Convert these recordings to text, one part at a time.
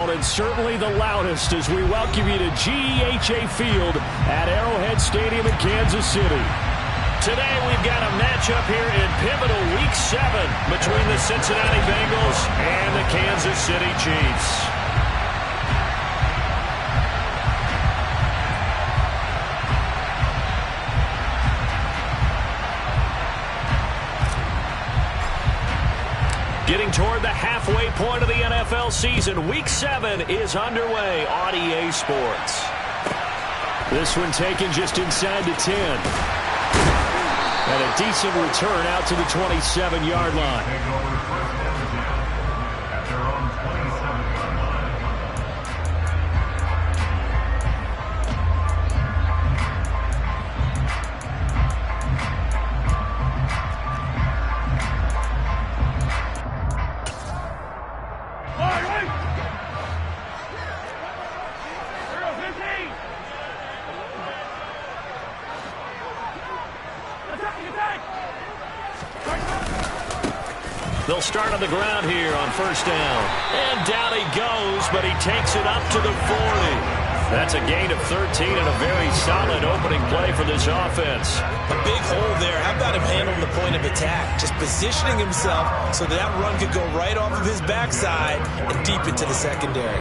And certainly the loudest as we welcome you to GEHA Field at Arrowhead Stadium in Kansas City. Today we've got a matchup here in pivotal Week 7 between the Cincinnati Bengals and the Kansas City Chiefs. Getting toward the halfway point of the NFL season, Week 7 is underway on EA Sports. This one taken just inside the 10. And a decent return out to the 27-yard line. They'll start on the ground here on first down. And down he goes, but he takes it up to the 40. That's a gain of 13 and a very solid opening play for this offense. A big hole there. How about him handling the point of attack? Just positioning himself so that run could go right off of his backside and deep into the secondary.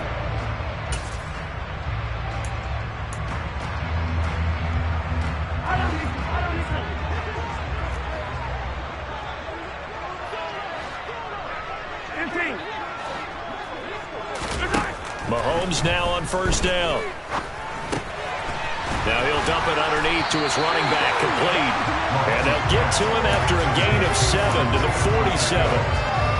Mahomes now on first down. Now he'll dump it underneath to his running back, complete. And they'll get to him after a gain of 7 to the 47.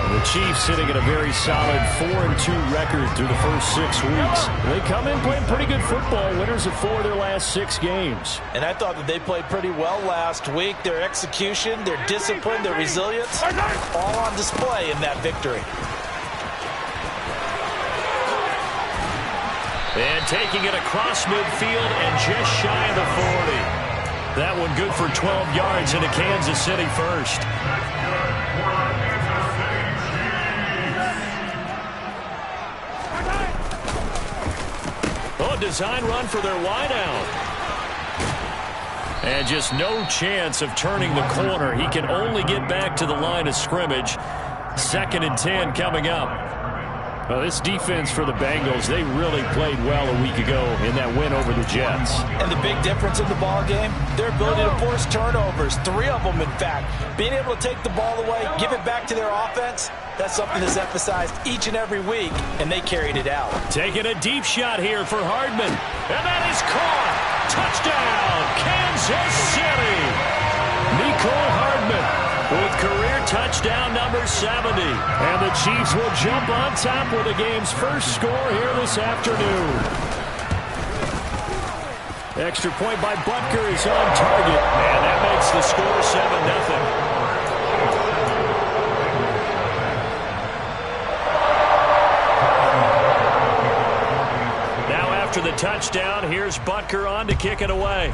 And the Chiefs sitting at a very solid 4-2 record through the first 6 weeks. They come in playing pretty good football, winners of 4 of their last 6 games. And I thought that they played pretty well last week. Their execution, their discipline, their resilience, all on display in that victory. And taking it across midfield and just shy of the 40. That one good for 12 yards into Kansas City first. Oh, design run for their wideout. And just no chance of turning the corner. He can only get back to the line of scrimmage. 2nd and 10 coming up. Well, this defense for the Bengals, they really played well a week ago in that win over the Jets. And the big difference in the ball game, their ability to force turnovers, 3 of them in fact. Being able to take the ball away, give it back to their offense, that's something that's emphasized each and every week, and they carried it out. Taking a deep shot here for Hardman. And that is caught. Touchdown, Kansas City. Nicole Hardman with career touchdown number 70. And the Chiefs will jump on top with the game's first score here this afternoon. Extra point by Butker is on target. And that makes the score 7-0. Now after the touchdown, here's Butker on to kick it away.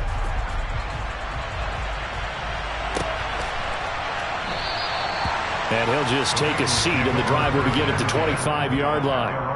And he'll just take a seat, and the drive will begin at the 25-yard line.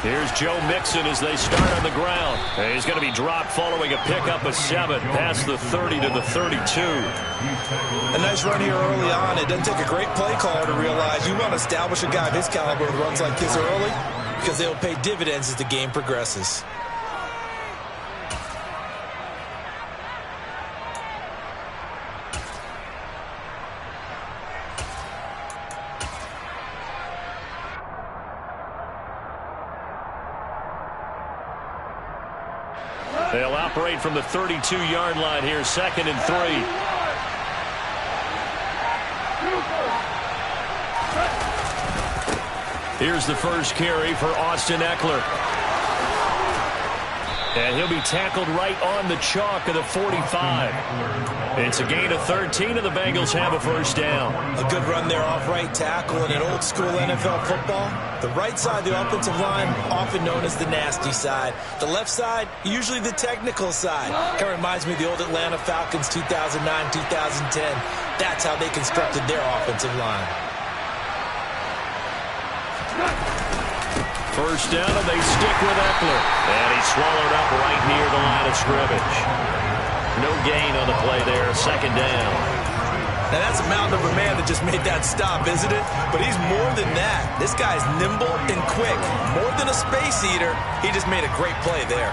Here's Joe Mixon as they start on the ground. And he's going to be dropped following a pickup of 7 past the 30 to the 32. A nice run here early on. It doesn't take a great play caller to realize you want to establish a guy of his caliber who runs like this early because they'll pay dividends as the game progresses. They'll operate from the 32-yard line here, 2nd and 3. Here's the first carry for Austin Eckler. And he'll be tackled right on the chalk of the 45. It's a gain of 13, and the Bengals have a first down. A good run there off right tackle in an old-school NFL football. The right side of the offensive line, often known as the nasty side. The left side, usually the technical side. Kind of reminds me of the old Atlanta Falcons 2009, 2010. That's how they constructed their offensive line. First down, and they stick with Eckler. And he's swallowed up right near the line of scrimmage. No gain on the play there, 2nd down. Now, that's a mountain of a man that just made that stop, isn't it? But he's more than that. This guy's nimble and quick. More than a space eater, he just made a great play there.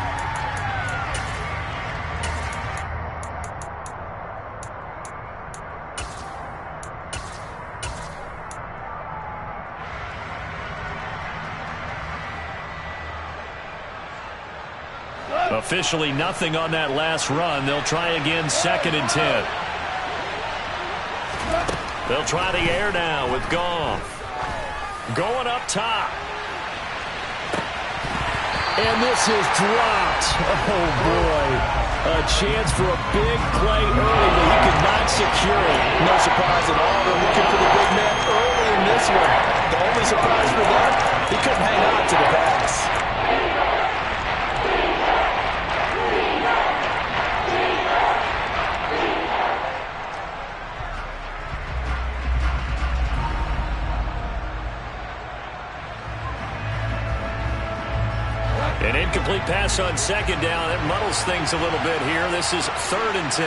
Officially nothing on that last run. They'll try again, 2nd and 10. They'll try the air now with Goff. Going up top. And this is dropped. Oh, boy. A chance for a big play early, but he could not secure it. No surprise at all. They're looking for the big man early in this one. The only surprise for them, he couldn't hang on to the pass. An incomplete pass on 2nd down. It muddles things a little bit here. This is 3rd and 10.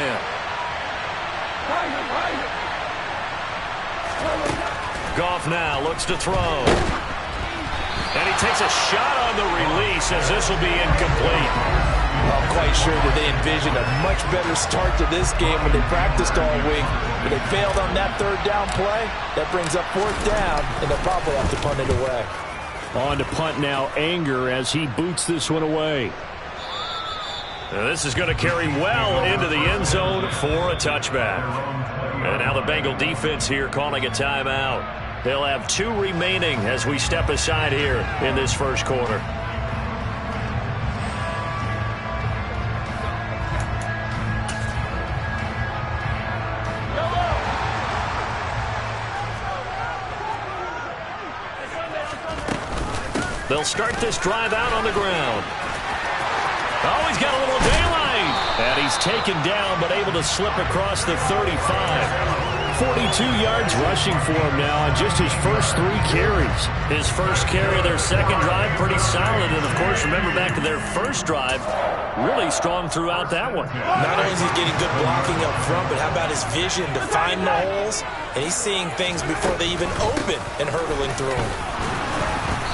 Goff now looks to throw. And he takes a shot on the release as this will be incomplete. I'm quite sure that they envisioned a much better start to this game when they practiced all week. But they failed on that 3rd down play. That brings up 4th down, and they'll probably have to punt it away. On to punt now, Anger, as he boots this one away. Now this is going to carry well into the end zone for a touchback. And now the Bengal defense here calling a timeout. They'll have 2 remaining as we step aside here in this first quarter. They'll start this drive out on the ground. Oh, he's got a little daylight. And he's taken down, but able to slip across the 35. 42 yards rushing for him now on just his first 3 carries. His first carry of their 2nd drive, pretty solid. And, of course, remember back to their first drive, really strong throughout that one. Not only is he getting good blocking up front, but how about his vision to find the holes? And he's seeing things before they even open and hurtling through them.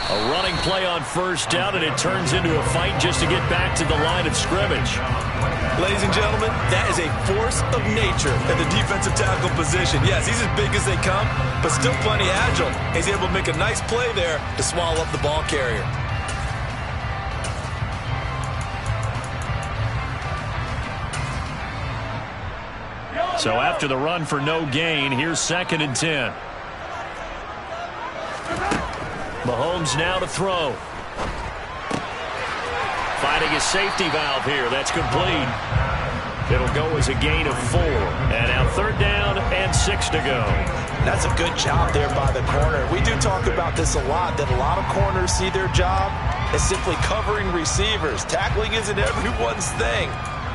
A running play on 1st down, and it turns into a fight just to get back to the line of scrimmage. Ladies and gentlemen, that is a force of nature in the defensive tackle position. Yes, he's as big as they come, but still plenty agile. He's able to make a nice play there to swallow up the ball carrier. So after the run for no gain, here's 2nd and 10. Mahomes now to throw. Finding his safety valve here. That's complete. It'll go as a gain of 4. And now 3rd down and 6 to go. That's a good job there by the corner. We do talk about this a lot, that a lot of corners see their job as simply covering receivers. Tackling isn't everyone's thing.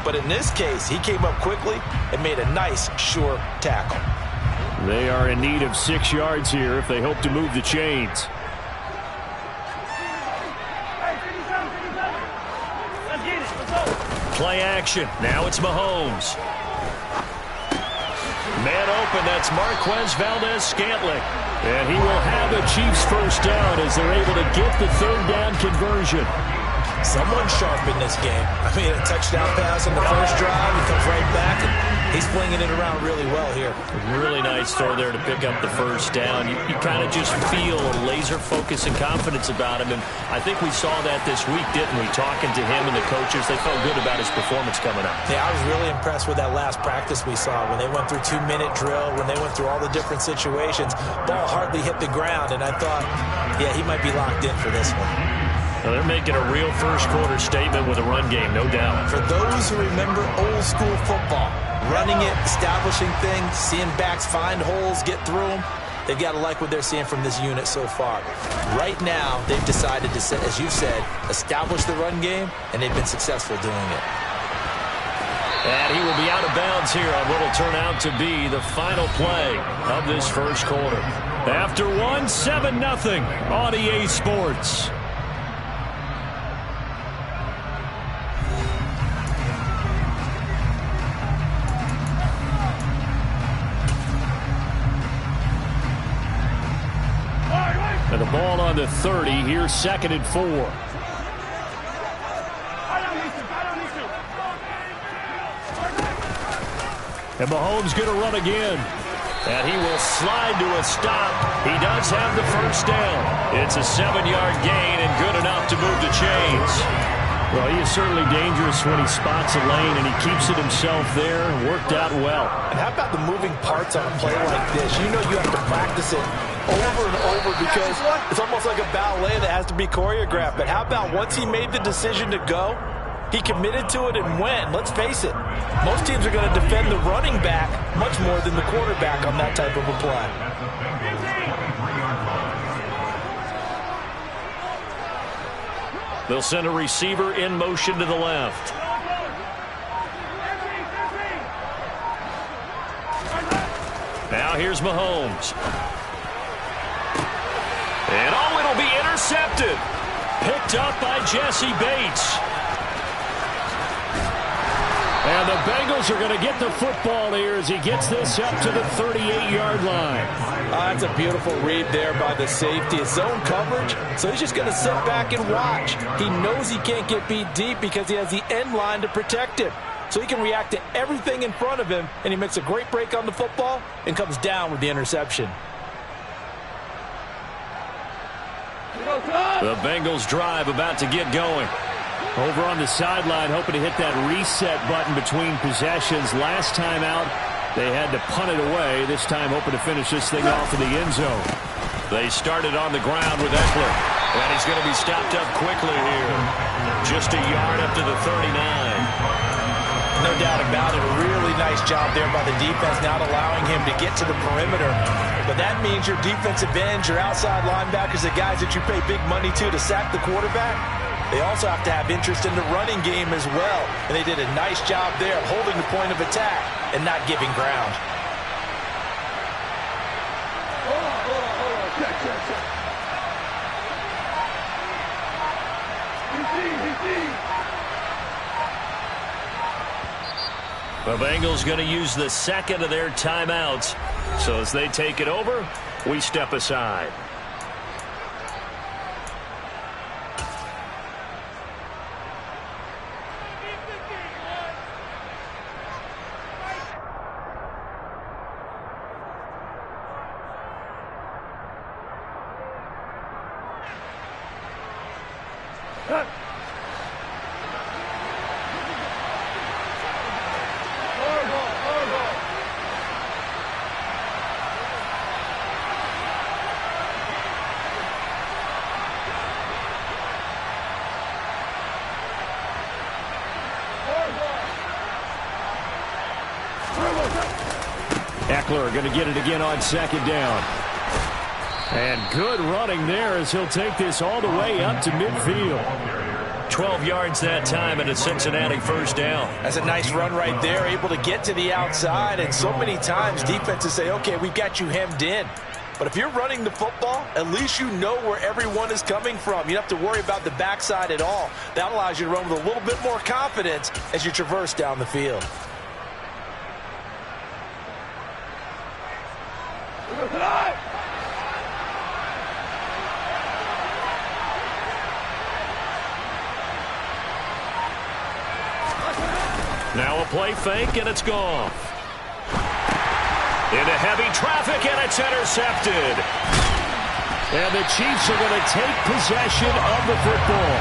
But in this case, he came up quickly and made a nice, sure tackle. They are in need of 6 yards here if they hope to move the chains. Play action. Now it's Mahomes. Man open. That's Marquez Valdez-Scantling. And he will have the Chiefs first down as they're able to get the 3rd down conversion. Someone sharp in this game. I mean, a touchdown pass on the first drive. He comes right back and He's flinging it around really well here. Really nice throw there to pick up the first down. You kind of just feel a laser focus and confidence about him, and I think we saw that this week, didn't we? Talking to him and the coaches, they felt good about his performance coming up. Yeah, I was really impressed with that last practice we saw when they went through 2-minute drill, when they went through all the different situations. Ball hardly hit the ground, and I thought, yeah, he might be locked in for this one. Well, they're making a real first-quarter statement with a run game, no doubt. For those who remember old-school football, running it, establishing things, seeing backs find holes, get through them, they've got to like what they're seeing from this unit so far. Right now, they've decided to, as you said, establish the run game, and they've been successful doing it. And he will be out of bounds here on what will turn out to be the final play of this first quarter. After one, 7-0 on EA Sports. And the ball on the 30, here's 2nd and 4. And Mahomes going to run again. And he will slide to a stop. He does have the first down. It's a 7-yard gain and good enough to move the chains. Well, he is certainly dangerous when he spots a lane, and he keeps it himself there. Worked out well. And how about the moving parts on a play like this? You know you have to practice it over and over because it's almost like a ballet that has to be choreographed. But how about once he made the decision to go, he committed to it and went. Let's face it, most teams are going to defend the running back much more than the quarterback on that type of a play. They'll send a receiver in motion to the left. Now here's Mahomes. And oh, it'll be intercepted. Picked up by Jesse Bates. And the Bengals are going to get the football here as he gets this up to the 38-yard line. That's a beautiful read there by the safety. It's zone coverage, so he's just going to sit back and watch. He knows he can't get beat deep because he has the end line to protect him. So he can react to everything in front of him, and he makes a great break on the football and comes down with the interception. The Bengals drive about to get going. Over on the sideline, hoping to hit that reset button between possessions. Last time out, they had to punt it away. This time, hoping to finish this thing off in the end zone. They started on the ground with Eckler. And he's going to be stopped up quickly here. Just a yard up to the 39. No doubt about it. A really nice job there by the defense, not allowing him to get to the perimeter. But that means your defensive ends, your outside linebackers, the guys that you pay big money to sack the quarterback, they also have to have interest in the running game as well. And they did a nice job there of holding the point of attack and not giving ground. The Bengals going to use the second of their timeouts. So as they take it over, we step aside. Eckler going to get it again on second down. And good running there as he'll take this all the way up to midfield. 12 yards that time and a Cincinnati first down. That's a nice run right there, able to get to the outside. And so many times defenses say, okay, we've got you hemmed in. But if you're running the football, at least you know where everyone is coming from. You don't have to worry about the backside at all. That allows you to run with a little bit more confidence as you traverse down the field. Now a play fake, and it's gone. Into heavy traffic, and it's intercepted. And the Chiefs are going to take possession of the football.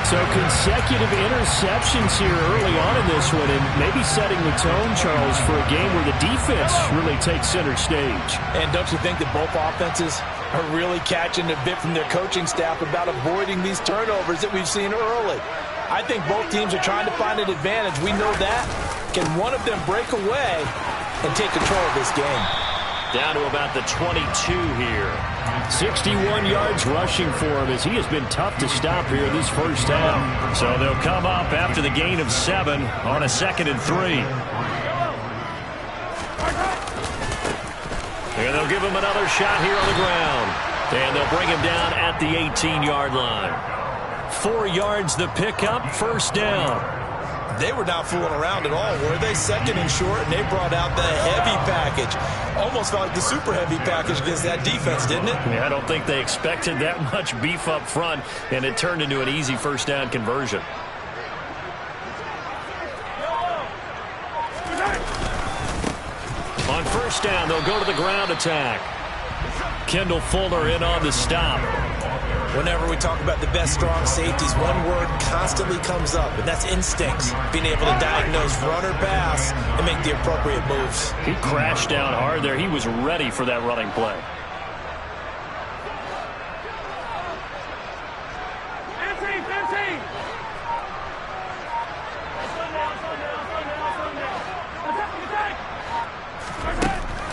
So consecutive interceptions here early on in this one, and maybe setting the tone, Charles, for a game where the defense really takes center stage. And don't you think that both offenses are really catching a bit from their coaching staff about avoiding these turnovers that we've seen early? I think both teams are trying to find an advantage. We know that. Can one of them break away and take control of this game? Down to about the 22 here. 61 yards rushing for him as he has been tough to stop here this first half. So they'll come up after the gain of 7 on a 2nd and 3. And they'll give him another shot here on the ground. And they'll bring him down at the 18-yard line. 4 yards the pickup, first down. They were not fooling around at all, were they? 2nd and short, and they brought out the heavy package. Almost felt like the super heavy package against that defense, didn't it? Yeah, I don't think they expected that much beef up front, and it turned into an easy first down conversion. On first down, they'll go to the ground attack. Kendall Fuller in on the stop. Whenever we talk about the best strong safeties, one word constantly comes up, and that's instincts. Being able to diagnose run or pass and make the appropriate moves. He crashed down hard there. He was ready for that running play.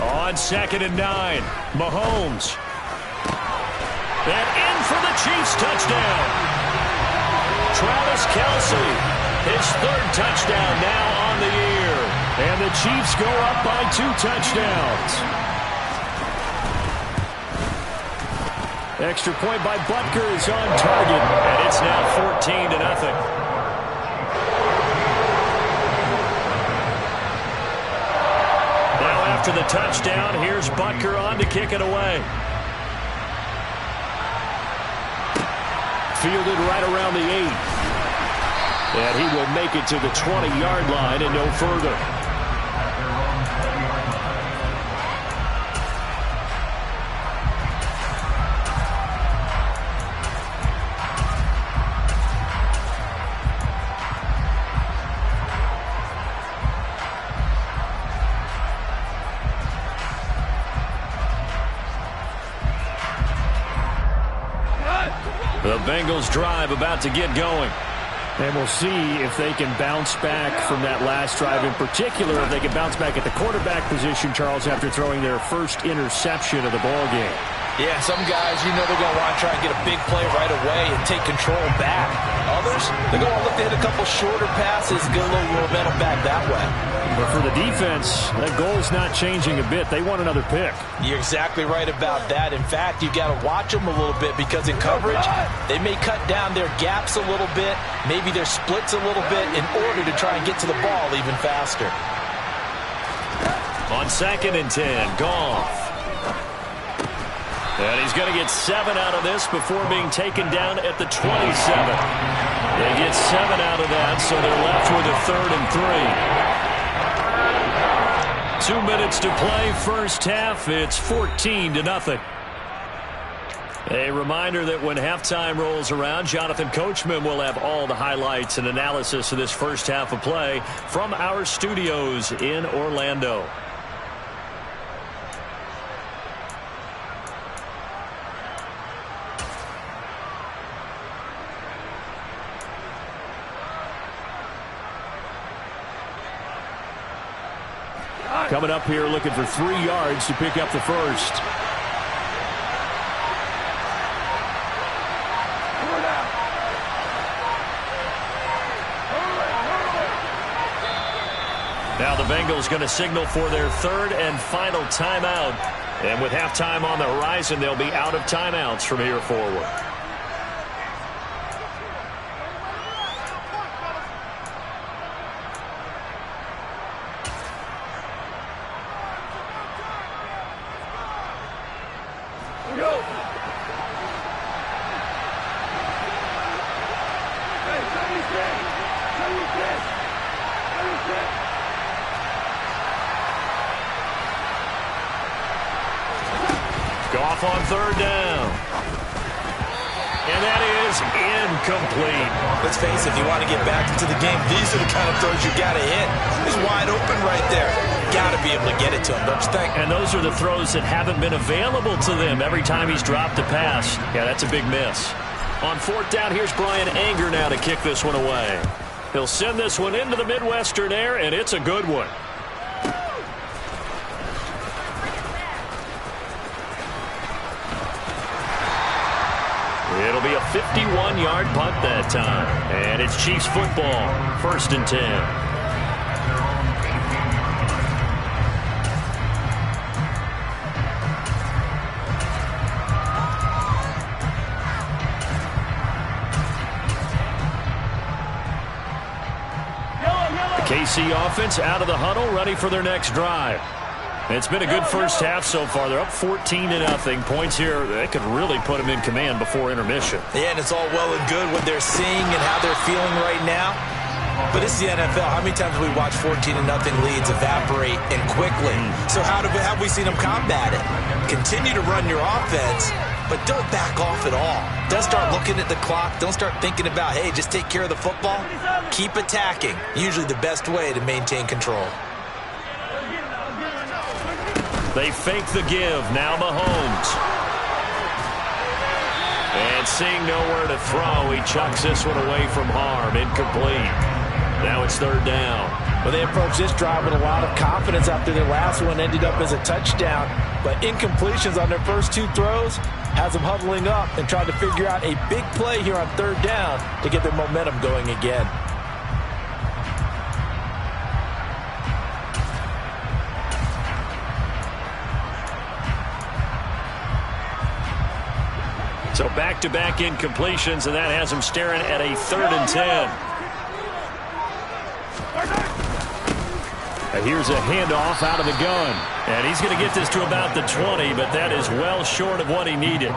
On 2nd and 9, Mahomes. And in for the Chiefs touchdown. Travis Kelce, his 3rd touchdown now on the year. And the Chiefs go up by 2 touchdowns. Extra point by Butker is on target, and it's now 14-0. Now after the touchdown, here's Butker on to kick it away. Fielded right around the 8. And he will make it to the 20-yard line and no further. The Bengals drive about to get going. And we'll see if they can bounce back from that last drive. In particular, if they can bounce back at the quarterback position, Charles, after throwing their first interception of the ball game. Yeah, some guys, you know, they're going to want to try and get a big play right away and take control back. Others, they're going to look to hit a couple shorter passes, get a little momentum back that way. But for the defense, that goal's not changing a bit. They want another pick. You're exactly right about that. In fact, you got to watch them a little bit because in coverage, they may cut down their gaps a little bit, maybe their splits a little bit in order to try and get to the ball even faster. On 2nd and 10, Goff. And he's going to get 7 out of this before being taken down at the 27. They get 7 out of that, so they're left with a 3rd and 3. 2 minutes to play, first half. It's 14-0. A reminder that when halftime rolls around, Jonathan Coachman will have all the highlights and analysis of this first half of play from our studios in Orlando. Coming up here looking for 3 yards to pick up the first. Now the Bengals going to signal for their 3rd and final timeout. And with halftime on the horizon, they'll be out of timeouts from here forward. Off on third down. And that is incomplete. Let's face it, if you want to get back into the game, these are the kind of throws you got to hit. He's wide open right there. Got to be able to get it to him, don't you think? And those are the throws that haven't been available to them every time he's dropped a pass. Yeah, that's a big miss. On fourth down, here's Brian Anger now to kick this one away. He'll send this one into the Midwestern air, and it's a good one. It'll be a 51-yard punt that time. And it's Chiefs football, 1st and 10. The KC offense out of the huddle, ready for their next drive. It's been a good first half so far. They're up 14-0. Points here, they could really put them in command before intermission. Yeah, and it's all well and good what they're seeing and how they're feeling right now. But it's the NFL. How many times have we watched 14-0 leads evaporate and quickly? So how have we seen them combat it? Continue to run your offense, but don't back off at all. Don't start looking at the clock. Don't start thinking about, hey, just take care of the football. Keep attacking. Usually the best way to maintain control. They fake the give. Now Mahomes. And seeing nowhere to throw, he chucks this one away from harm. Incomplete. Now it's third down. Well, they approached this drive with a lot of confidence after their last one ended up as a touchdown. But incompletions on their first two throws has them huddling up and trying to figure out a big play here on third down to get their momentum going again. So back-to-back incompletions, and that has him staring at a 3rd and 10. And here's a handoff out of the gun. And he's going to get this to about the 20, but that is well short of what he needed.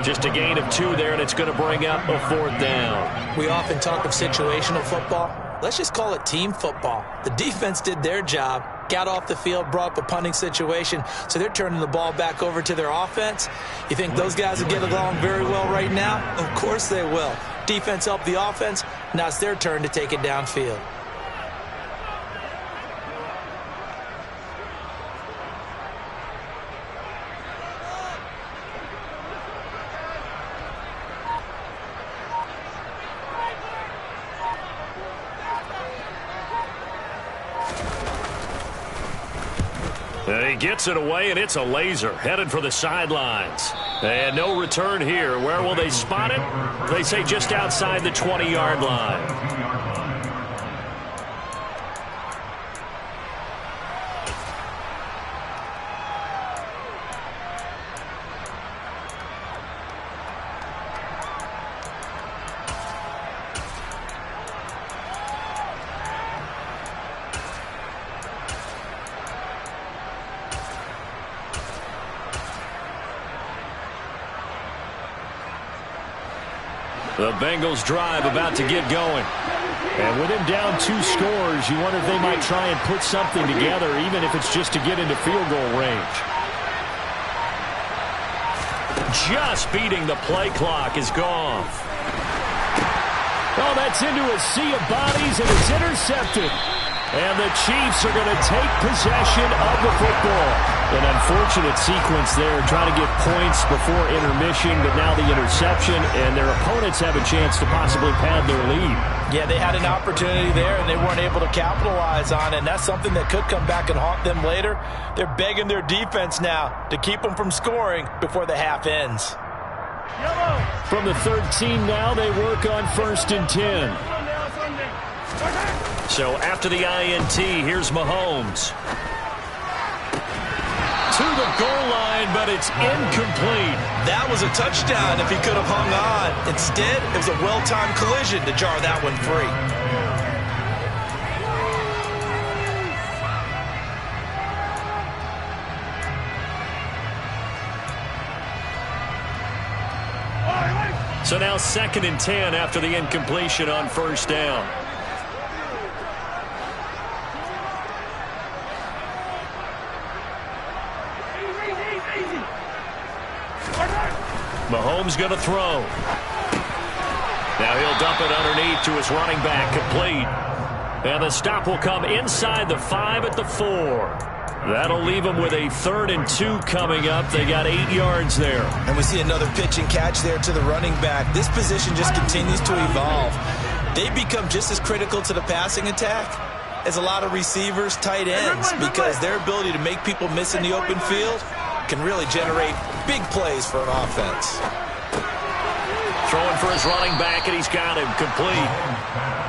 Just a gain of 2 there, and it's going to bring up a 4th down. We often talk of situational football. Let's just call it team football. The defense did their job, got off the field, brought up a punting situation, so they're turning the ball back over to their offense. You think those guys will get along very well right now? Of course they will. Defense helped the offense. Now it's their turn to take it downfield. He gets it away, and it's a laser, headed for the sidelines. And no return here. Where will they spot it? They say just outside the 20-yard line. The Bengals drive about to get going. And with him down 2 scores, you wonder if they might try and put something together, even if it's just to get into field goal range. Just beating the play clock is gone. Oh, that's into a sea of bodies, and it's intercepted. And the Chiefs are going to take possession of the football. An unfortunate sequence there, trying to get points before intermission, but now the interception, and their opponents have a chance to possibly pad their lead. Yeah, they had an opportunity there, and they weren't able to capitalize on it, and that's something that could come back and haunt them later. They're begging their defense now to keep them from scoring before the half ends. From the 13 now, they work on 1st and 10. So after the INT, here's Mahomes. To the goal line, but it's incomplete. That was a touchdown if he could have hung on. Instead, it was a well-timed collision to jar that one free. So now 2nd and 10 after the incompletion on 1st down. Mahomes going to throw. Now he'll dump it underneath to his running back, complete. And the stop will come inside the 5 at the 4. That'll leave them with a 3rd and 2 coming up. They got 8 yards there. And we see another pitch and catch there to the running back. This position just continues to evolve. They become just as critical to the passing attack as a lot of receivers, tight ends, because their ability to make people miss in the open field can really generate big plays for an offense. Throwing for his running back, and he's got him complete.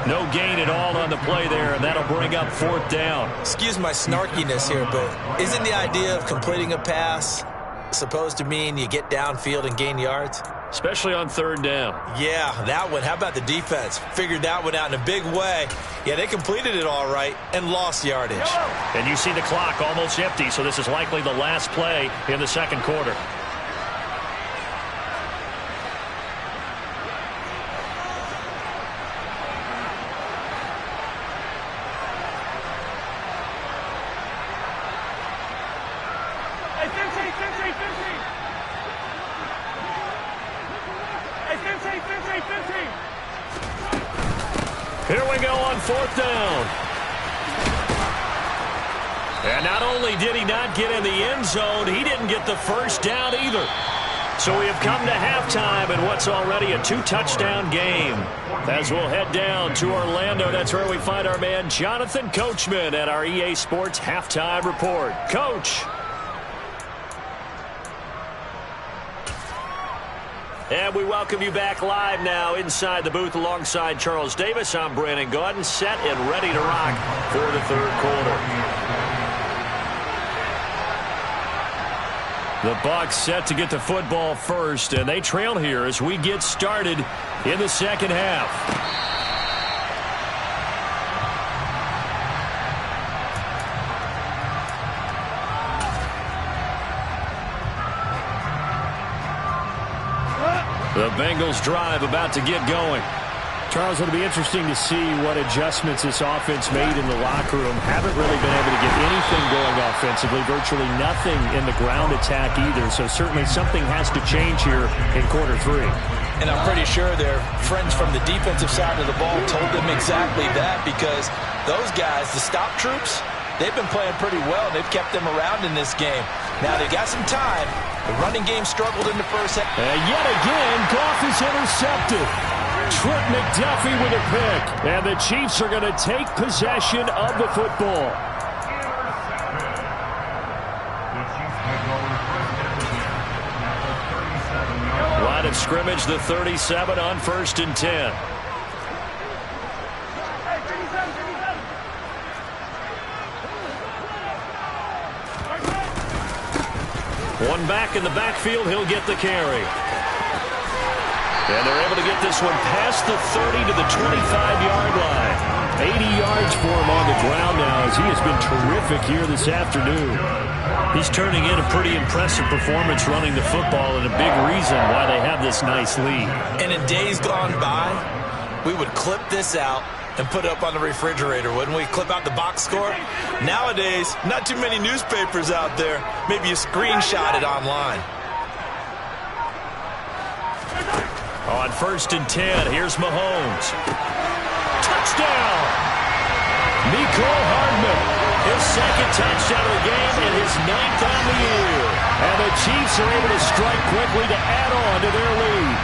No gain at all on the play there, and that'll bring up 4th down. Excuse my snarkiness here, but isn't the idea of completing a pass supposed to mean you get downfield and gain yards? Especially on 3rd down. Yeah, that one. How about the defense? Figured that one out in a big way. Yeah, they completed it all right and lost yardage. And you see the clock almost empty, so this is likely the last play in the 2nd quarter. Here we go on 4th down. And not only did he not get in the end zone, he didn't get the 1st down either. So we have come to halftime in what's already a 2-touchdown game. As we'll head down to Orlando, that's where we find our man Jonathan Coachman at our EA Sports Halftime Report. Coach. And we welcome you back live now inside the booth alongside Charles Davis. I'm Brandon Gaudin, set and ready to rock for the 3rd quarter. The Bucs set to get the football first, and they trail here as we get started in the 2nd half. The Bengals drive about to get going. Charles, it'll be interesting to see what adjustments this offense made in the locker room. Haven't really been able to get anything going offensively, virtually nothing in the ground attack either. So certainly something has to change here in quarter 3. And I'm pretty sure their friends from the defensive side of the ball told them exactly that, because those guys, the stop troops, they've been playing pretty well, and they've kept them around in this game. Now they've got some time. The running game struggled in the 1st half. And yet again, Goff is intercepted. Trent McDuffie with a pick. And the Chiefs are going to take possession of the football. Line of scrimmage, the 37 on 1st and 10. One back in the backfield, he'll get the carry. And they're able to get this one past the 30 to the 25-yard line. 80 yards for him on the ground now, as he has been terrific here this afternoon. He's turning in a pretty impressive performance running the football, and a big reason why they have this nice lead. And in days gone by, we would clip this out and put it up on the refrigerator, wouldn't we? Clip out the box score. Nowadays, not too many newspapers out there. Maybe you screenshot it online. On 1st and 10, here's Mahomes. Touchdown! Nicole Hardman, his 2nd touchdown of the game and his 9th on the year. And the Chiefs are able to strike quickly to add on to their lead.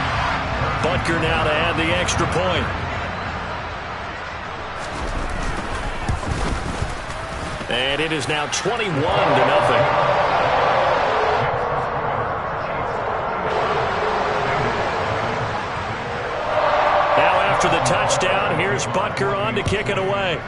Butker now to add the extra point. And it is now 21-0. Now after the touchdown, here's Butker on to kick it away.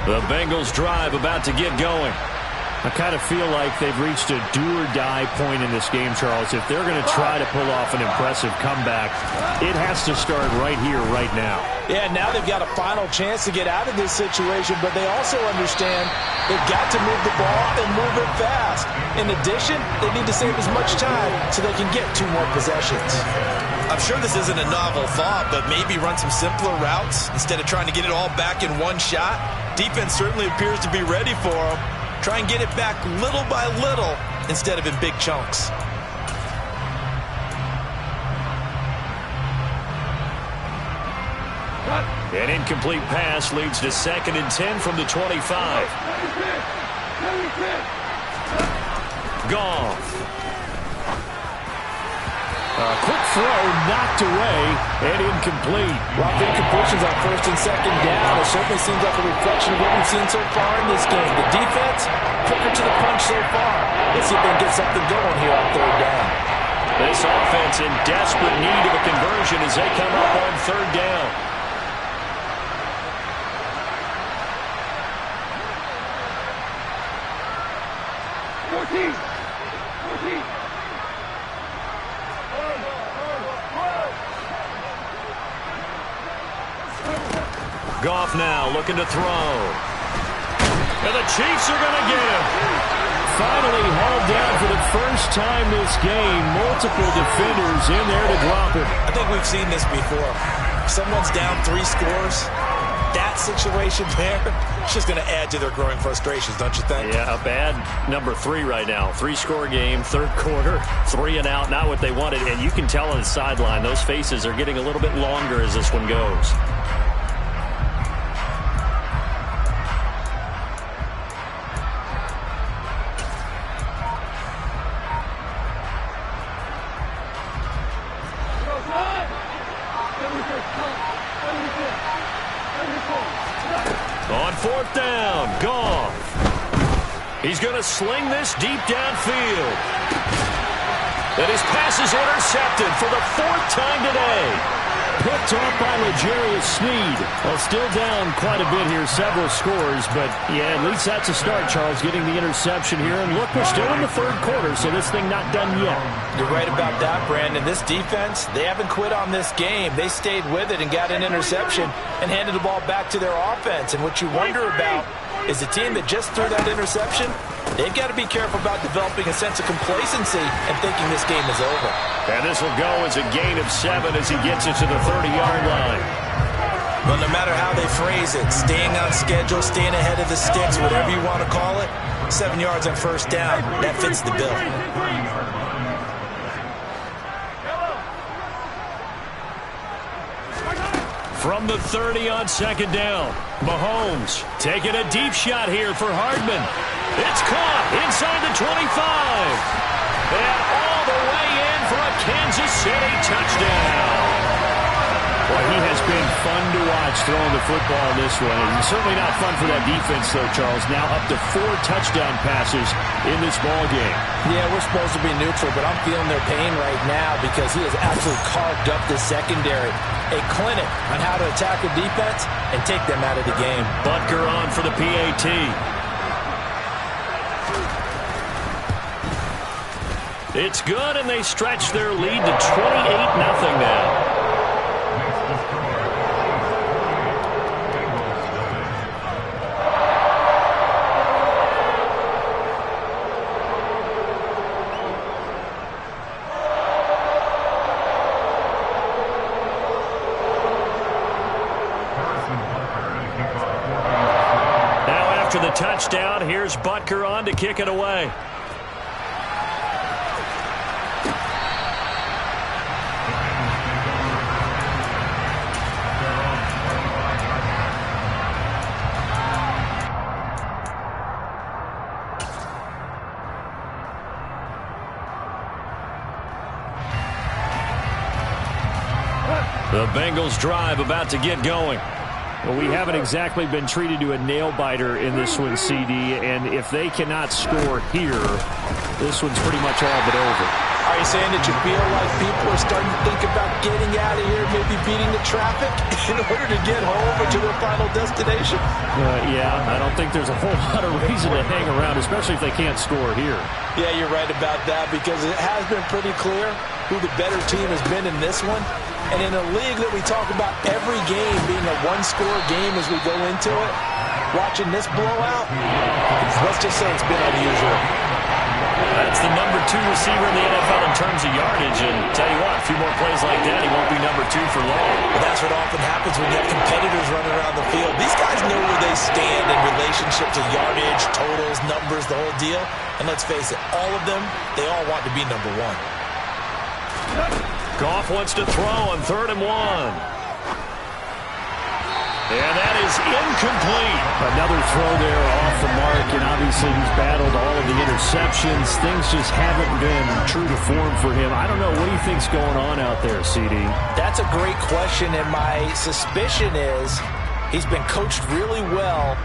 The Bengals drive about to get going. I kind of feel like they've reached a do-or-die point in this game, Charles. If they're going to try to pull off an impressive comeback, it has to start right here, right now. Yeah, now they've got a final chance to get out of this situation, but they also understand they've got to move the ball and move it fast. In addition, they need to save as much time so they can get 2 more possessions. I'm sure this isn't a novel thought, but maybe run some simpler routes instead of trying to get it all back in one shot. Defense certainly appears to be ready for them. Try and get it back little by little instead of in big chunks. An incomplete pass leads to 2nd and 10 from the 25. Goff. A quick throw knocked away and incomplete. Rough incompletions on 1st and 2nd down. It certainly seems like a reflection of what we've seen so far in this game. The defense, quicker to the punch so far. Let's see if they can get something going here on 3rd down. This offense in desperate need of a conversion as they come up on 3rd down. Goff now looking to throw. And the Chiefs are going to get him. Finally hauled down for the first time this game. Multiple defenders in there to drop him. I think we've seen this before. Someone's down 3 scores. That situation there, it's just going to add to their growing frustrations, don't you think? Yeah, a bad number 3 right now. 3-score game, 3rd quarter, 3 and out, not what they wanted. And you can tell on the sideline, those faces are getting a little bit longer as this one goes. On 4th down, Goff. He's going to sling this deep downfield. And his pass is intercepted for the 4th time today. Picked off by L'Jarius Sneed. Well, still down quite a bit here, several scores. But, yeah, at least that's a start, Charles, getting the interception here. And look, we're still in the 3rd quarter, so this thing not done yet. You're right about that, Brandon. This defense, they haven't quit on this game. They stayed with it and got an interception and handed the ball back to their offense. And what you wonder about is the team that just threw that interception, they've got to be careful about developing a sense of complacency and thinking this game is over. And this will go as a gain of 7 as he gets it to the 30-yard line. Well, no matter how they phrase it, staying on schedule, staying ahead of the sticks, whatever you want to call it, 7 yards on 1st down, that fits the bill. From the 30 on 2nd down, Mahomes taking a deep shot here for Hardman. It's caught inside the 25. And all the way in for a Kansas City touchdown. Well, he has been fun to watch throwing the football in this one. And certainly not fun for that defense, though, Charles. Now up to 4 touchdown passes in this ball game. Yeah, we're supposed to be neutral, but I'm feeling their pain right now because he has absolutely carved up the secondary. A clinic on how to attack a defense and take them out of the game. Butker on for the PAT. It's good, and they stretch their lead to 28-0 now. After the touchdown, here's Butker on to kick it away. The Bengals drive about to get going. Well, we haven't exactly been treated to a nail-biter in this one, CD, and if they cannot score here, this one's pretty much all but over. I Are you saying that you feel like people are starting to think about getting out of here, maybe beating the traffic in order to get home or to their final destination? Yeah, I don't think there's a whole lot of reason to hang around, especially if they can't score here. Yeah, you're right about that, because it has been pretty clear who the better team has been in this one. And in a league that we talk about every game being a one-score game as we go into it, watching this blowout, let's just say it's been unusual. That's the number 2 receiver in the NFL in terms of yardage, and tell you what, a few more plays like that, he won't be number 2 for long. Well, that's what often happens when you have competitors running around the field. These guys know where they stand in relationship to yardage, totals, numbers, the whole deal. And let's face it, all of them, they all want to be number 1. Goff wants to throw on 3rd and 1. And that is incomplete. Another throw there off the mark, and obviously he's battled all of the interceptions. Things just haven't been true to form for him. I don't know. What do you think's going on out there, CD? That's a great question, and my suspicion is he's been coached really well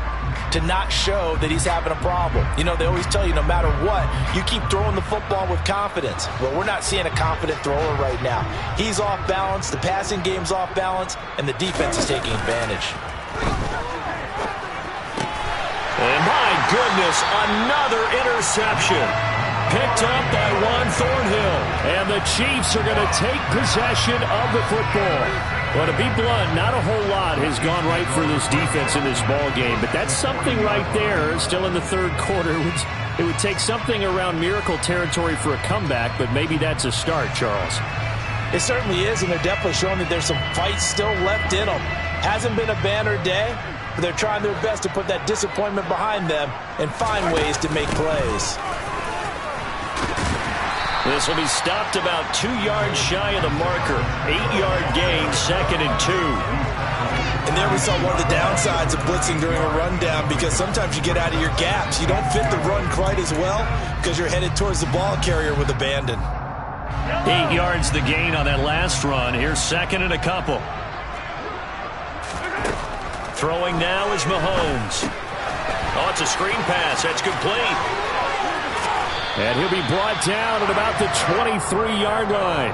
to not show that he's having a problem. You know, they always tell you no matter what, you keep throwing the football with confidence. Well, we're not seeing a confident thrower right now. He's off balance, the passing game's off balance, and the defense is taking advantage. And my goodness, another interception. Picked up by Juan Thornhill. And the Chiefs are going to take possession of the football. Well, to be blunt, not a whole lot has gone right for this defense in this ball game, but that's something right there. Still in the 3rd quarter. It would take something around miracle territory for a comeback, but maybe that's a start, Charles. It certainly is, and they're definitely showing that there's some fight still left in them. Hasn't been a banner day, but they're trying their best to put that disappointment behind them and find ways to make plays. This will be stopped about 2 yards shy of the marker. 8-yard gain, 2nd and 2. And there we saw one of the downsides of blitzing during a rundown, because sometimes you get out of your gaps. You don't fit the run quite as well because you're headed towards the ball carrier with abandon. 8 yards the gain on that last run. Here's 2nd and a couple. Throwing now is Mahomes. Oh, it's a screen pass. That's complete. And he'll be brought down at about the 23-yard line.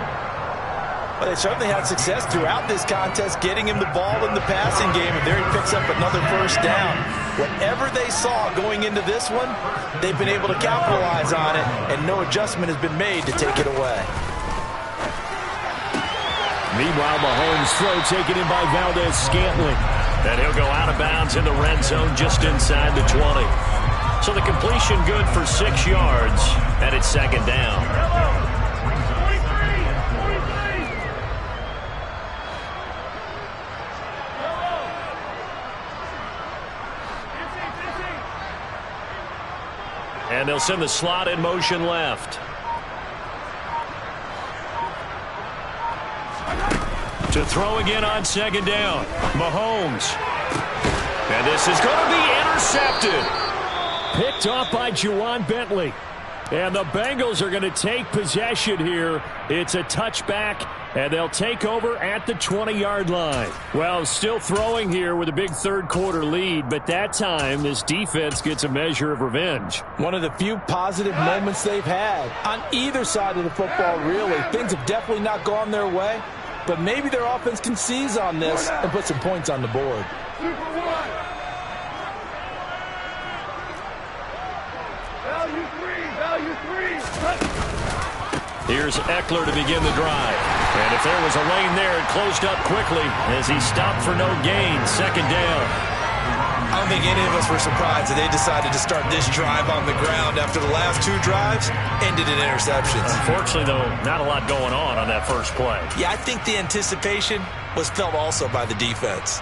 Well, they certainly had success throughout this contest getting him the ball in the passing game, and there he picks up another 1st down. Whatever they saw going into this one, they've been able to capitalize on it, and no adjustment has been made to take it away. Meanwhile, Mahomes' throw taken in by Valdez-Scantling. And he'll go out of bounds in the red zone just inside the 20. So the completion good for 6 yards, and it's 2nd down. And they'll send the slot in motion left. To throw again on 2nd down. Mahomes. And this is going to be intercepted. Picked off by Juwan Bentley. And the Bengals are going to take possession here. It's a touchback, and they'll take over at the 20-yard line. Well, still throwing here with a big 3rd quarter lead, but that time this defense gets a measure of revenge. One of the few positive moments they've had on either side of the football, really. Things have definitely not gone their way, but maybe their offense can seize on this and put some points on the board. Here's Eckler to begin the drive. And if there was a lane there, it closed up quickly as he stopped for no gain. 2nd down. I don't think any of us were surprised that they decided to start this drive on the ground after the last 2 drives ended in interceptions. Unfortunately, though, not a lot going on that first play. Yeah, I think the anticipation was felt also by the defense.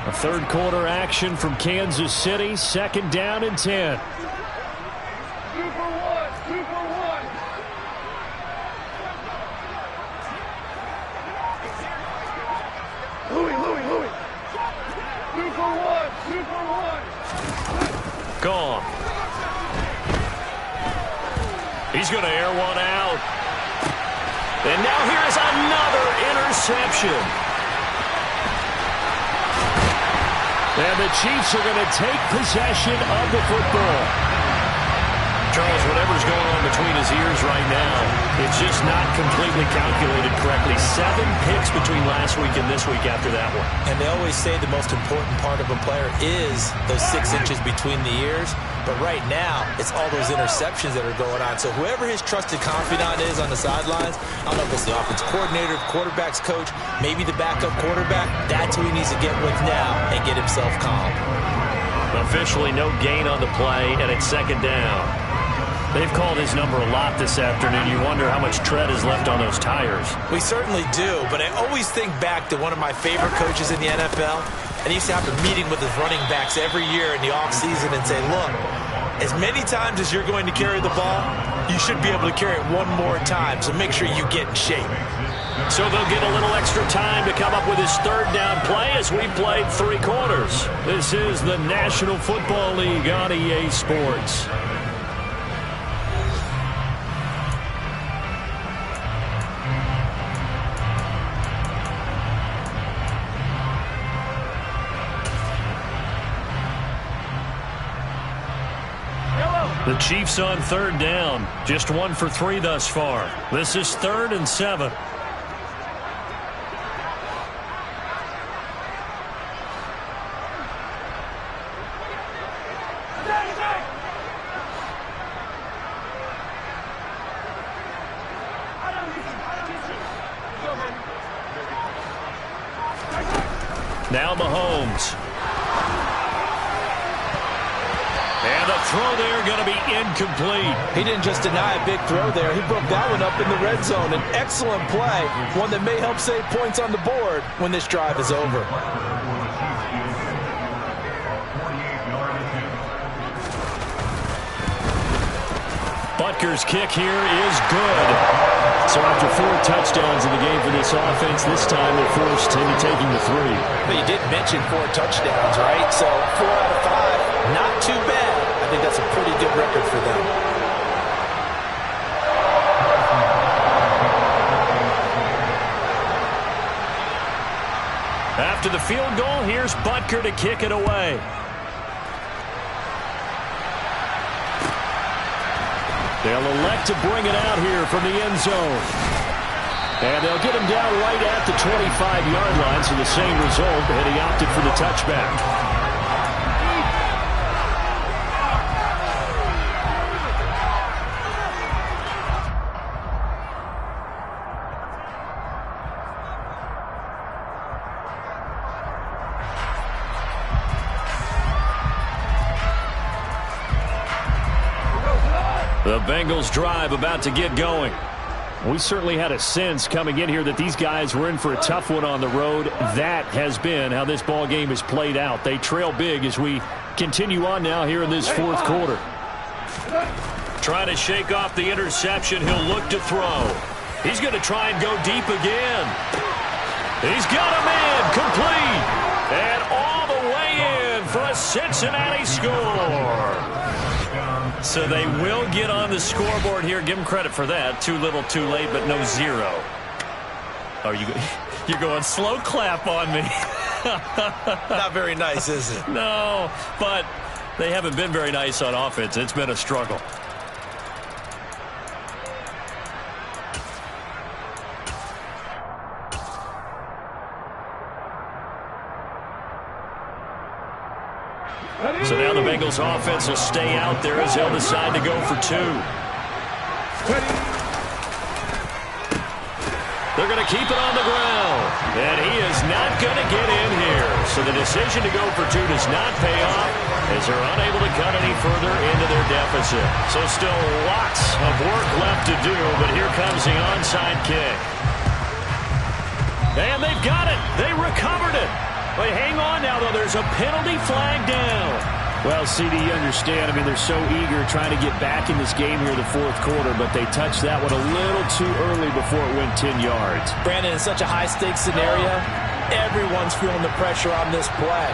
A 3rd quarter action from Kansas City. 2nd down and 10. Gone. He's going to air one out. And now here is another interception. And the Chiefs are going to take possession of the football. Charles, whatever's going on between his ears right now, it's just not completely calculated correctly. 7 picks between last week and this week after that one. And they always say the most important part of a player is those 6 inches between the ears. But right now, it's all those interceptions that are going on. So whoever his trusted confidant is on the sidelines, I don't know if it's the offense coordinator, the quarterback's coach, maybe the backup quarterback, that's who he needs to get with now and get himself calm. Officially no gain on the play, and it's 2nd down. They've called his number a lot this afternoon. You wonder how much tread is left on those tires. We certainly do, but I always think back to one of my favorite coaches in the NFL, and he used to have a meeting with his running backs every year in the offseason and say, look, as many times as you're going to carry the ball, you should be able to carry it one more time, so make sure you get in shape. So they'll get a little extra time to come up with his 3rd down play as we played 3 quarters. This is the National Football League on EA Sports. The Chiefs on 3rd down. Just 1 for 3 thus far. This is 3rd and 7. Now Mahomes. And the throw there going to be incomplete. He didn't just deny a big throw there. He broke that one up in the red zone. An excellent play, one that may help save points on the board when this drive is over. Butker's kick here is good. So after 4 touchdowns in the game for this offense, this time they're forced into taking the 3. But you did mention 4 touchdowns, right? So 4 out of 5, not too bad. I think that's a pretty good record for them. After the field goal, here's Butker to kick it away. They'll elect to bring it out here from the end zone. And they'll get him down right at the 25-yard line, so the same result, and he opted for the touchback. The Bengals drive about to get going. We certainly had a sense coming in here that these guys were in for a tough one on the road. That has been how this ball game has played out. They trail big as we continue on now here in this 4th quarter. Trying to shake off the interception. He'll look to throw. He's going to try and go deep again. He's got him in. Complete. And all the way in for a Cincinnati score. So they will get on the scoreboard here. Give them credit for that. Too little, too late, but no 0. Oh, you're going slow clap on me. Not very nice, is it? No, but they haven't been very nice on offense. It's been a struggle. So now the Bengals offense will stay out there as they'll decide to go for 2. They're going to keep it on the ground. And he is not going to get in here. So the decision to go for 2 does not pay off as they're unable to cut any further into their deficit. So still lots of work left to do, but here comes the onside kick. And they've got it. They recovered it. But hang on now, though. There's a penalty flag down. Well, CD, you understand. I mean, they're so eager trying to get back in this game here in the 4th quarter, but they touched that one a little too early before it went 10 yards. Brandon, in such a high-stakes scenario, everyone's feeling the pressure on this play.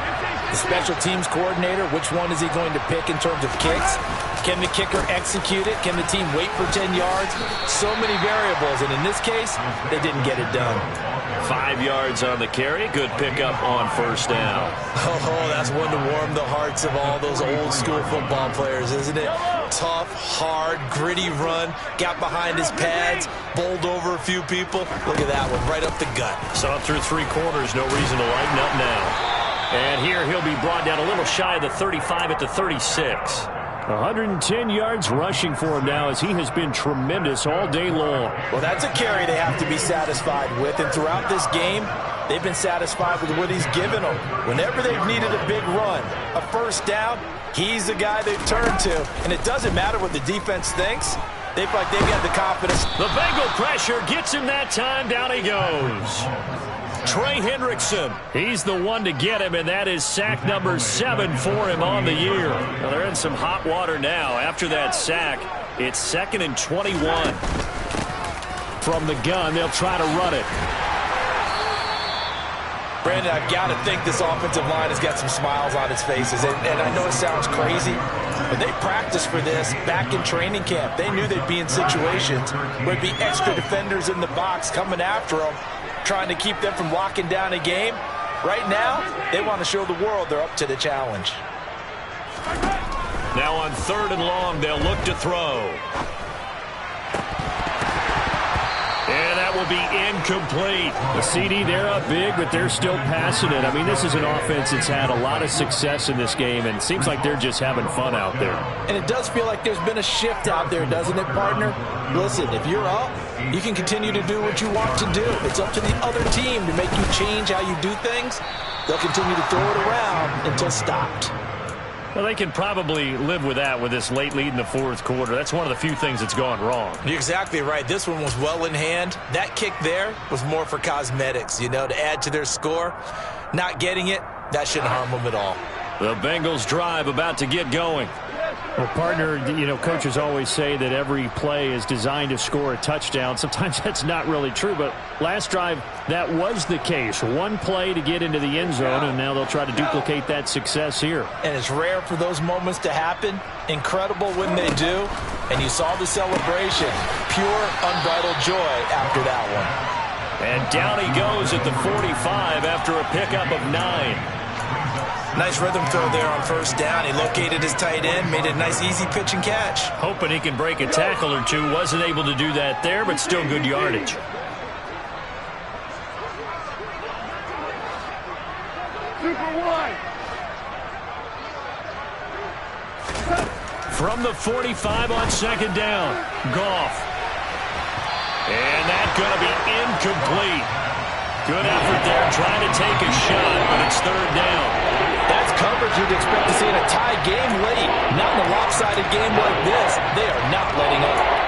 The special teams coordinator, which one is he going to pick in terms of kicks? Can the kicker execute it? Can the team wait for 10 yards? So many variables, and in this case, they didn't get it done. 5 yards on the carry. Good pickup on 1st down. Oh, that's one to warm the hearts of all those old-school football players, isn't it? tough, hard, gritty run. Got behind his pads, bowled over a few people. Look at that one, right up the gut. Saw it through 3 quarters, no reason to lighten up now. And here he'll be brought down a little shy of the 35 at the 36. 110 yards rushing for him now as he has been tremendous all day long. Well, that's a carry they have to be satisfied with. And throughout this game, they've been satisfied with what he's given them. Whenever they've needed a big run, a first down, he's the guy they've turned to. And it doesn't matter what the defense thinks. They feel like they've got the confidence. The Bengal pressure gets him that time. Down he goes. Trey Hendrickson. He's the one to get him, and that is sack number 7 for him on the year. Well, they're in some hot water now. After that sack, it's 2nd and 21. From the gun, they'll try to run it. Brandon, I've got to think this offensive line has got some smiles on its faces. And I know it sounds crazy, but they practiced for this back in training camp. They knew they'd be in situations where there'd be extra defenders in the box coming after them, trying to keep them from locking down a game. Right now, they want to show the world they're up to the challenge. Now on 3rd and long, they'll look to throw. And that will be incomplete. The CD, they're up big, but they're still passing it. I mean, this is an offense that's had a lot of success in this game, and it seems like they're just having fun out there. And it does feel like there's been a shift out there, doesn't it, partner? Listen, if you're up, you can continue to do what you want to do. It's up to the other team to make you change how you do things. They'll continue to throw it around until stopped. Well, they can probably live with that with this late lead in the 4th quarter. That's one of the few things that's gone wrong. You're exactly right. This one was well in hand. That kick there was more for cosmetics, you know, to add to their score. Not getting it, that shouldn't harm them at all. The Bengals drive about to get going. Well, partner, you know, coaches always say that every play is designed to score a touchdown. Sometimes that's not really true, but last drive, that was the case. One play to get into the end zone, and now they'll try to duplicate that success here. And it's rare for those moments to happen. Incredible when they do. And you saw the celebration. Pure, unbridled joy after that one. And down he goes at the 45 after a pickup of 9. Nice rhythm throw there on 1st down. He located his tight end, made a nice easy pitch and catch. Hoping he can break a tackle or two. Wasn't able to do that there, but still good yardage. From the 45 on 2nd down, Goff. And that's going to be incomplete. Good effort there trying to take a shot, but it's 3rd down. That's coverage you'd expect to see in a tie game late. Not in a lopsided game like this. They are not letting up.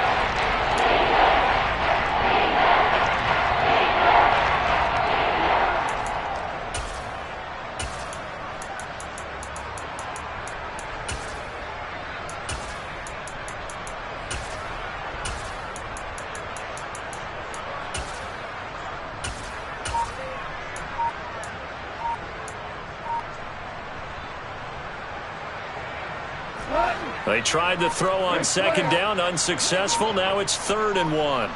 They tried to throw on 2nd down, unsuccessful. Now it's 3rd and 1.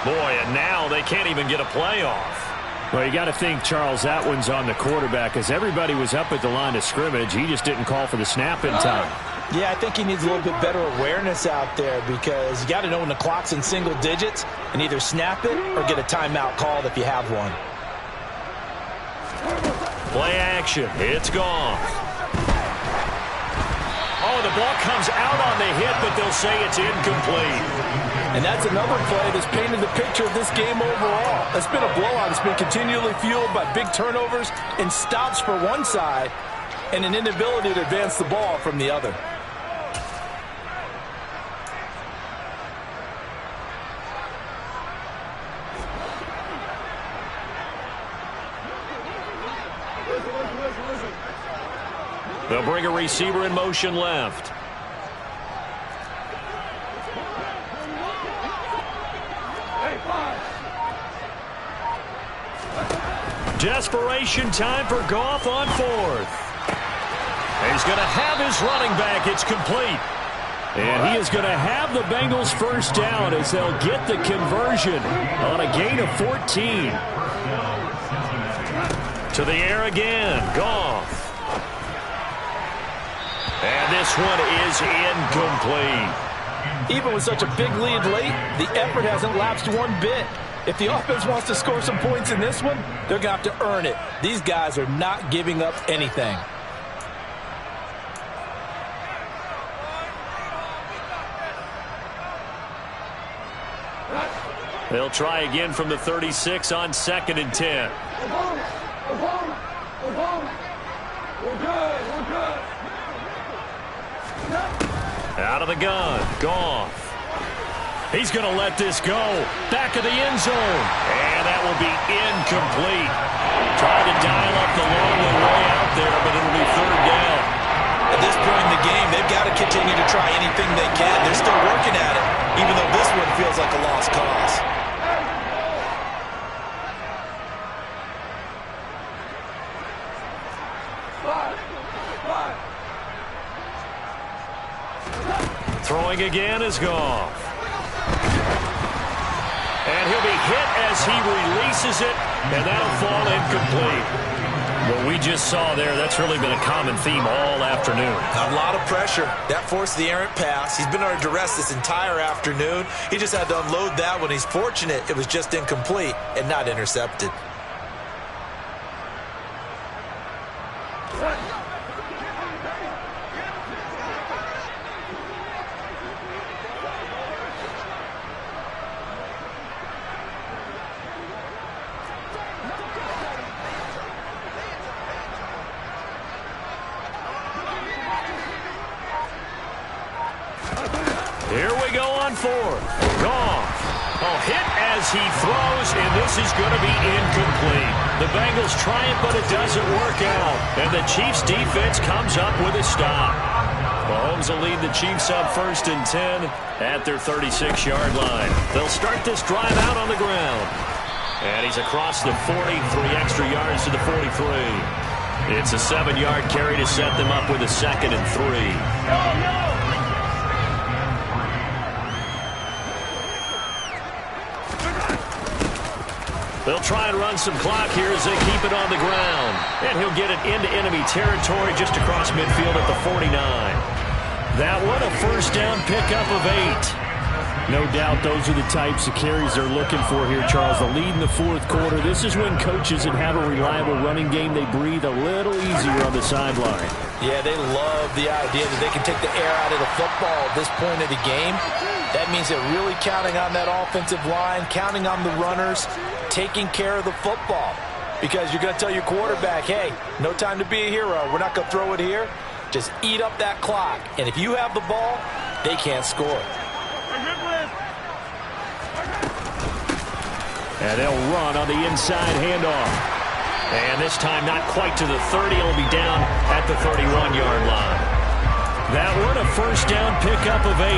Boy, and now they can't even get a play off. Well, you got to think, Charles, that one's on the quarterback, as everybody was up at the line of scrimmage. He just didn't call for the snap in time. Yeah, I think he needs a little bit better awareness out there, because you got to know when the clock's in single digits and either snap it or get a timeout called if you have one. Play action. It's gone. Oh, the ball comes out on the hit, but they'll say it's incomplete. And that's another play that's painted the picture of this game overall. It's been a blowout. It's been continually fueled by big turnovers and stops for one side and an inability to advance the ball from the other. They'll bring a receiver in motion left. Desperation time for Goff on 4th. He's going to have his running back. It's complete. And he is going to have the Bengals 1st down as they'll get the conversion on a gain of 14. To the air again. Goff. And this one is incomplete. Even with such a big lead late, the effort hasn't lapsed one bit. If the offense wants to score some points in this one, they're going to have to earn it. These guys are not giving up anything. They'll try again from the 36 on 2nd and 10. Out of the gun, Goff. He's going to let this go. Back of the end zone. And that will be incomplete. Trying to dial up the long way out there, but it'll be 3rd down. At this point in the game, they've got to continue to try anything they can. They're still working at it, even though this one feels like a lost cause. Throwing again is Goff. And he'll be hit as he releases it, and that'll fall incomplete. What we just saw there, that's really been a common theme all afternoon. A lot of pressure. That forced the errant pass. He's been under duress this entire afternoon. He just had to unload that one. He's fortunate it was just incomplete and not intercepted. Here we go on 4th. Goff. Hit as he throws, and this is going to be incomplete. The Bengals try it, but it doesn't work out. And the Chiefs' defense comes up with a stop. Mahomes will lead the Chiefs up 1st and 10 at their 36-yard line. They'll start this drive out on the ground. And he's across the 40, 3 extra yards to the 43. It's a 7-yard carry to set them up with a 2nd and 3. They'll try and run some clock here as they keep it on the ground. And he'll get it into enemy territory just across midfield at the 49. That one, a 1st down pickup of 8. No doubt those are the types of carries they're looking for here, Charles. The lead in the 4th quarter. This is when coaches that have a reliable running game, they breathe a little easier on the sideline. Yeah, they love the idea that they can take the air out of the football at this point of the game. That means they're really counting on that offensive line, counting on the runners, taking care of the football. Because you're going to tell your quarterback, hey, no time to be a hero. We're not going to throw it here. Just eat up that clock. And if you have the ball, they can't score. And they'll run on the inside handoff. And this time not quite to the 30. It'll be down at the 31-yard line. That one, a 1st down pickup of 8.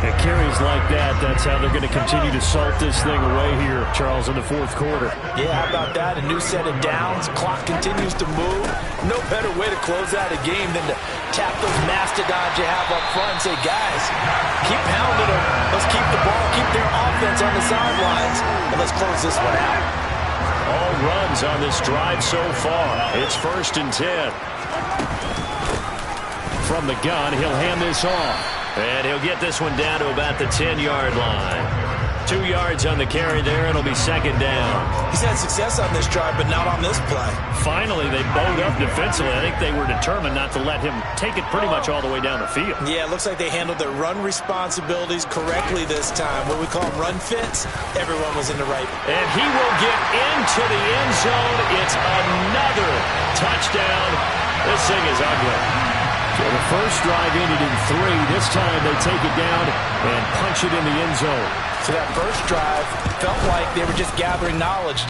It carries like that. That's how they're going to continue to salt this thing away here, Charles, in the 4th quarter. Yeah, how about that? A new set of downs. Clock continues to move. No better way to close out a game than to tap those mastodons you have up front and say, guys, keep pounding them. Let's keep the ball, keep their offense on the sidelines, and let's close this one out. All runs on this drive so far. It's 1st and 10. From the gun, he'll hand this off. And he'll get this one down to about the 10-yard line. 2 yards on the carry there. It'll be 2nd down. He's had success on this drive, but not on this play. Finally, they bowed up defensively. I think they were determined not to let him take it pretty much all the way down the field. Yeah, it looks like they handled their run responsibilities correctly this time. What we call run fits, everyone was in the right. And he will get into the end zone. It's another touchdown. This thing is ugly. So the first drive ended in 3. This time they take it down and punch it in the end zone. So that first drive felt like they were just gathering knowledge.